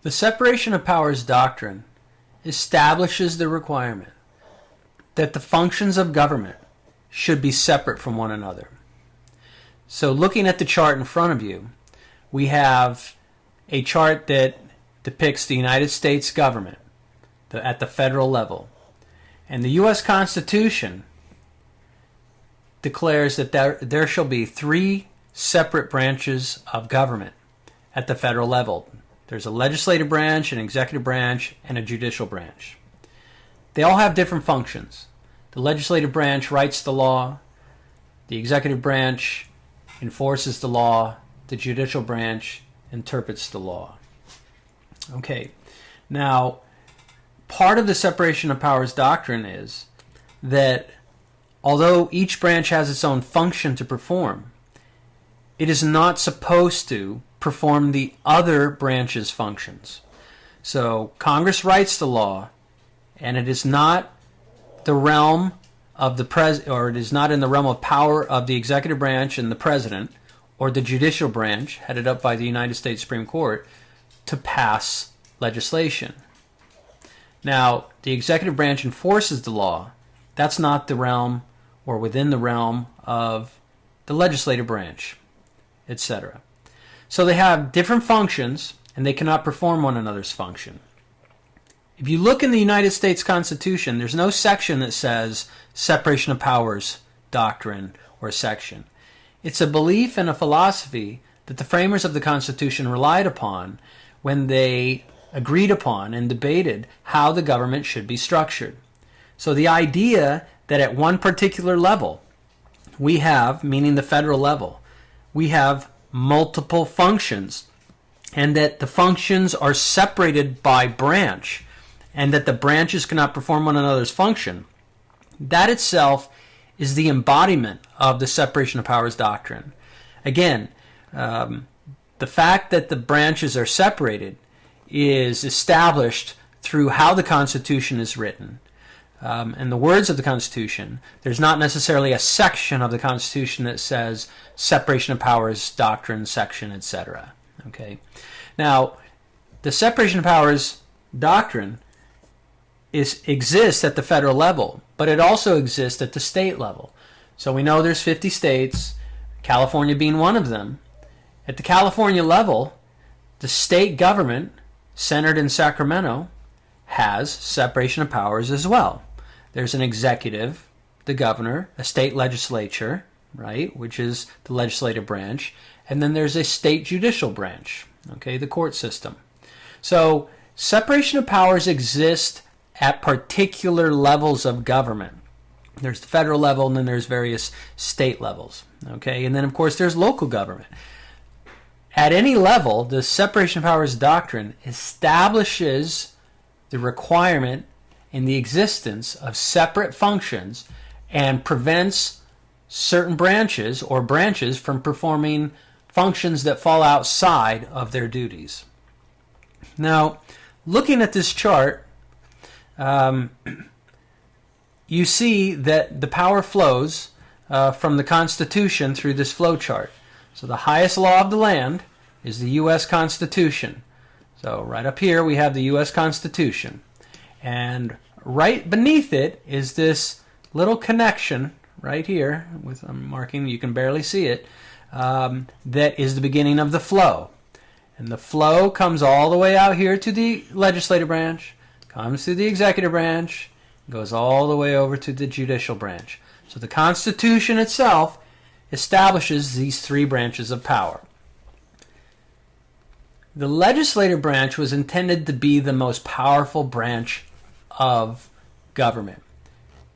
The separation of powers doctrine establishes the requirement that the functions of government should be separate from one another. So looking at the chart in front of you, we have a chart that depicts the United States government at the federal level. And the U.S. Constitution declares that there shall be three separate branches of government at the federal level. There's a legislative branch, an executive branch, and a judicial branch. They all have different functions. The legislative branch writes the law, the executive branch enforces the law, the judicial branch interprets the law. Okay, now part of the separation of powers doctrine is that although each branch has its own function to perform, it is not supposed to perform the other branch's functions. So Congress writes the law, and it is not the realm of or it is not in the realm of power of the executive branch and the president, or the judicial branch, headed up by the United States Supreme Court, to pass legislation. Now, the executive branch enforces the law. That's not the realm or within the realm of the legislative branch, etc. So they have different functions, and they cannot perform one another's function. If you look in the United States Constitution, there's no section that says separation of powers doctrine or section. It's a belief and a philosophy that the framers of the Constitution relied upon when they agreed upon and debated how the government should be structured. So the idea that at one particular level we have, meaning the federal level, we have multiple functions, and that the functions are separated by branch, and that the branches cannot perform one another's function, that itself is the embodiment of the separation of powers doctrine. Again, the fact that the branches are separated is established through how the Constitution is written. And the words of the Constitution, there's not necessarily a section of the Constitution that says separation of powers doctrine, section, etc. Okay. Now, the separation of powers doctrine exists at the federal level, but it also exists at the state level. So we know there's 50 states, California being one of them. At the California level, the state government, centered in Sacramento, has separation of powers as well. There's an executive, the governor, a state legislature, right, which is the legislative branch, and then there's a state judicial branch, okay, the court system. So separation of powers exists at particular levels of government. There's the federal level, and then there's various state levels, okay, and then of course there's local government. At any level, the separation of powers doctrine establishes the requirement in the existence of separate functions and prevents certain branches or branches from performing functions that fall outside of their duties. Now, looking at this chart, you see that the power flows from the Constitution through this flow chart. So the highest law of the land is the U.S. Constitution. So right up here we have the U.S. Constitution. And right beneath it is this little connection right here, with I'm marking, you can barely see it, that is the beginning of the flow. And the flow comes all the way out here to the legislative branch, comes to the executive branch, goes all the way over to the judicial branch. So the Constitution itself establishes these three branches of power. The legislative branch was intended to be the most powerful branch of government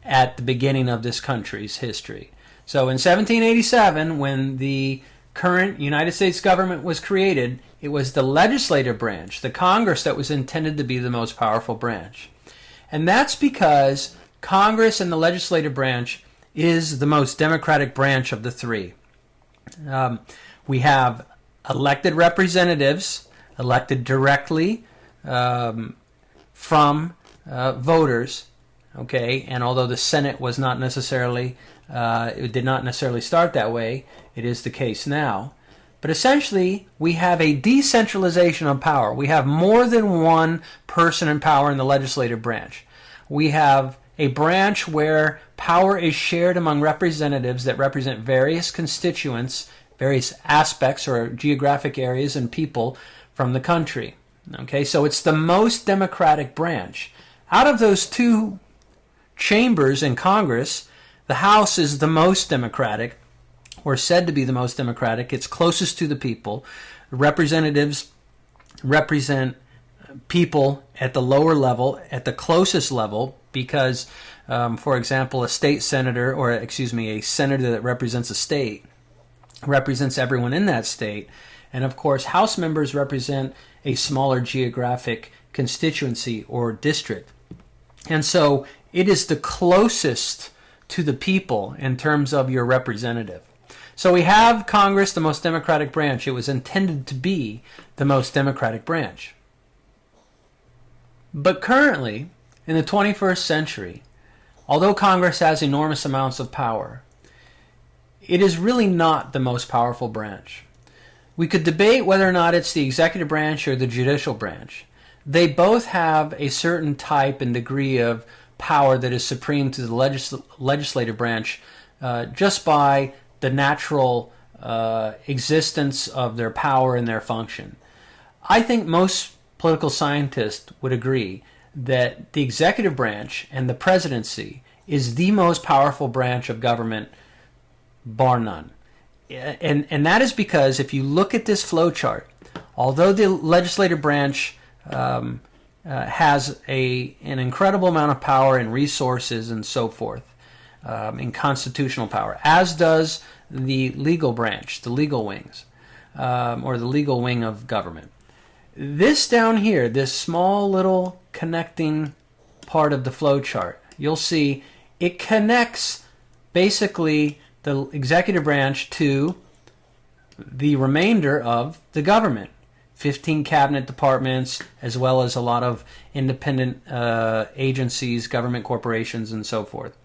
at the beginning of this country's history. So in 1787, when the current United States government was created, it was the legislative branch, the Congress, that was intended to be the most powerful branch. And that's because Congress and the legislative branch is the most democratic branch of the three. We have elected representatives, elected directly from voters, okay, and although the Senate was not necessarily, it did not necessarily start that way, it is the case now. But essentially, we have a decentralization of power. We have more than one person in power in the legislative branch. We have a branch where power is shared among representatives that represent various constituents, various aspects or geographic areas and people from the country. Okay, so it's the most democratic branch. Out of those two chambers in Congress, the House is the most democratic, or said to be the most democratic. It's closest to the people. Representatives represent people at the lower level, at the closest level, because, for example, a state senator, or excuse me, a senator that represents a state, represents everyone in that state. And of course, House members represent a smaller geographic constituency or district. And so it is the closest to the people in terms of your representative. So we have Congress, the most democratic branch. It was intended to be the most democratic branch. But currently, in the 21st century, although Congress has enormous amounts of power, it is really not the most powerful branch. We could debate whether or not it's the executive branch or the judicial branch. They both have a certain type and degree of power that is supreme to the legislative branch just by the natural existence of their power and their function. I think most political scientists would agree that the executive branch and the presidency is the most powerful branch of government, bar none. And that is because if you look at this flow chart, although the legislative branch has an incredible amount of power and resources and so forth, in constitutional power, as does the legal branch, the legal wings, or the legal wing of government. This down here, this small little connecting part of the flow chart, you'll see it connects basically the executive branch to the remainder of the government. 15 cabinet departments, as well as a lot of independent agencies, government corporations, and so forth.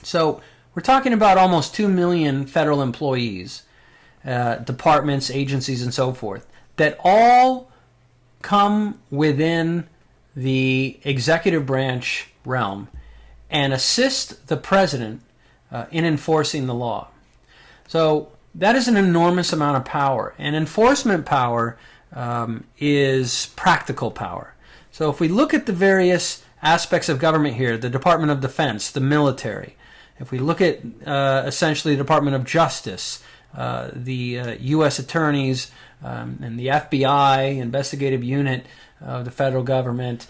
So we're talking about almost 2 million federal employees, departments, agencies, and so forth, that all come within the executive branch realm and assist the president in enforcing the law. So that is an enormous amount of power. And enforcement power is practical power. So if we look at the various aspects of government here, the Department of Defense, the military, if we look at essentially the Department of Justice, the U.S. attorneys, and the FBI, investigative unit of the federal government,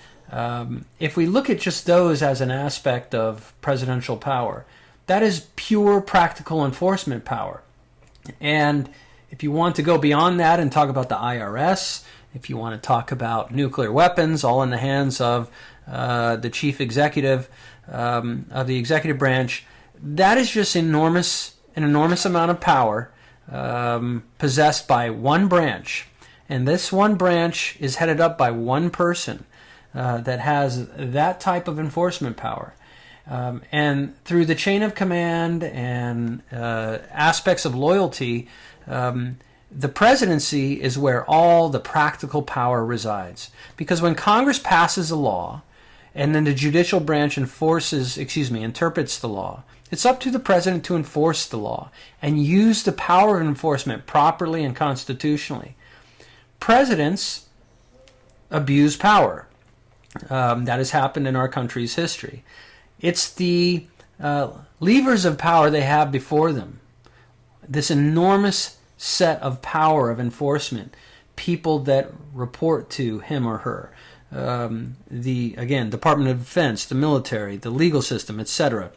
if we look at just those as an aspect of presidential power, that is pure practical enforcement power. And if you want to go beyond that and talk about the IRS, if you want to talk about nuclear weapons, all in the hands of the chief executive of the executive branch, that is just an enormous amount of power possessed by one branch. And this one branch is headed up by one person that has that type of enforcement power. And through the chain of command and aspects of loyalty, the presidency is where all the practical power resides. Because when Congress passes a law and then the judicial branch interprets the law, it's up to the president to enforce the law and use the power of enforcement properly and constitutionally. Presidents abuse power. That has happened in our country's history. It's the levers of power they have before them. This enormous set of power of enforcement, people that report to him or her, Department of Defense, the military, the legal system, etc.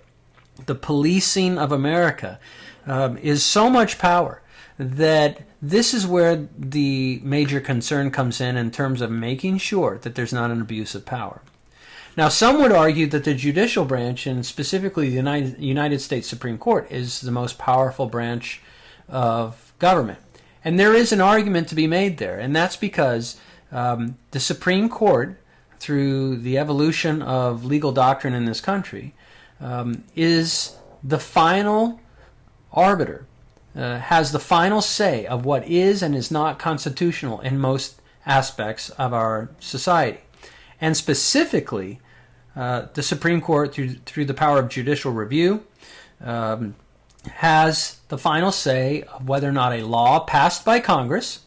The policing of America is so much power that this is where the major concern comes in terms of making sure that there's not an abuse of power. Now, some would argue that the judicial branch, and specifically the United States Supreme Court, is the most powerful branch of government. And there is an argument to be made there, and that's because the Supreme Court, through the evolution of legal doctrine in this country, is the final arbiter has the final say of what is and is not constitutional in most aspects of our society. And specifically, the Supreme Court, through the power of judicial review, has the final say of whether or not a law passed by Congress,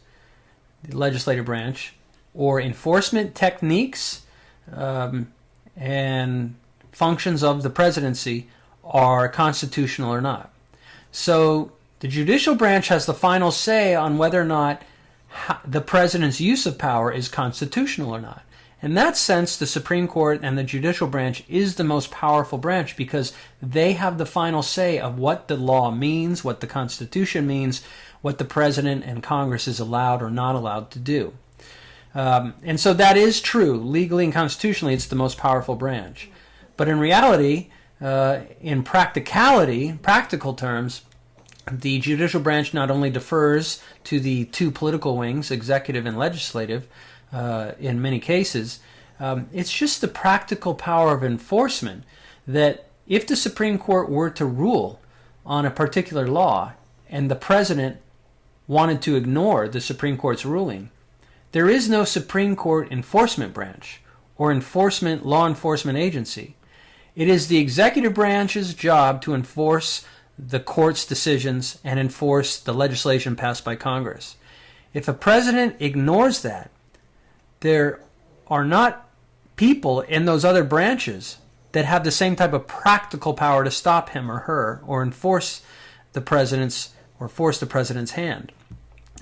the legislative branch, or enforcement techniques and functions of the presidency are constitutional or not. So the judicial branch has the final say on whether or not the president's use of power is constitutional or not. In that sense, the Supreme Court and the judicial branch is the most powerful branch because they have the final say of what the law means, what the Constitution means, what the president and Congress is allowed or not allowed to do. And so that is true. Legally and constitutionally, it's the most powerful branch. But in reality, in practical terms, the judicial branch not only defers to the two political wings, executive and legislative, in many cases, it's just the practical power of enforcement that if the Supreme Court were to rule on a particular law and the president wanted to ignore the Supreme Court's ruling, there is no Supreme Court enforcement branch or law enforcement agency. It is the executive branch's job to enforce the court's decisions and enforce the legislation passed by Congress. If a president ignores that, there are not people in those other branches that have the same type of practical power to stop him or her or enforce the president's or force the president's hand.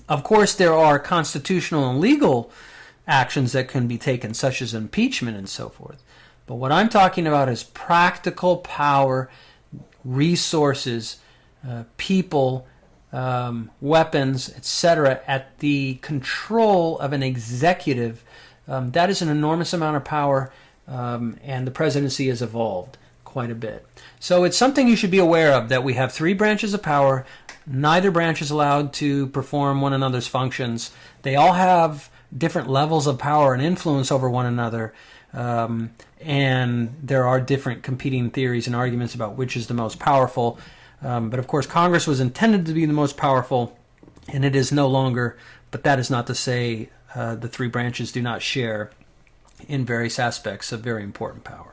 Of course, there are constitutional and legal actions that can be taken, such as impeachment and so forth. But what I'm talking about is practical power, resources, people, weapons, etc., at the control of an executive. That is an enormous amount of power, and the presidency has evolved quite a bit. So it's something you should be aware of, that we have three branches of power. Neither branch is allowed to perform one another's functions. They all have different levels of power and influence over one another, and there are different competing theories and arguments about which is the most powerful. But of course, Congress was intended to be the most powerful, and it is no longer. But that is not to say the three branches do not share in various aspects of very important power.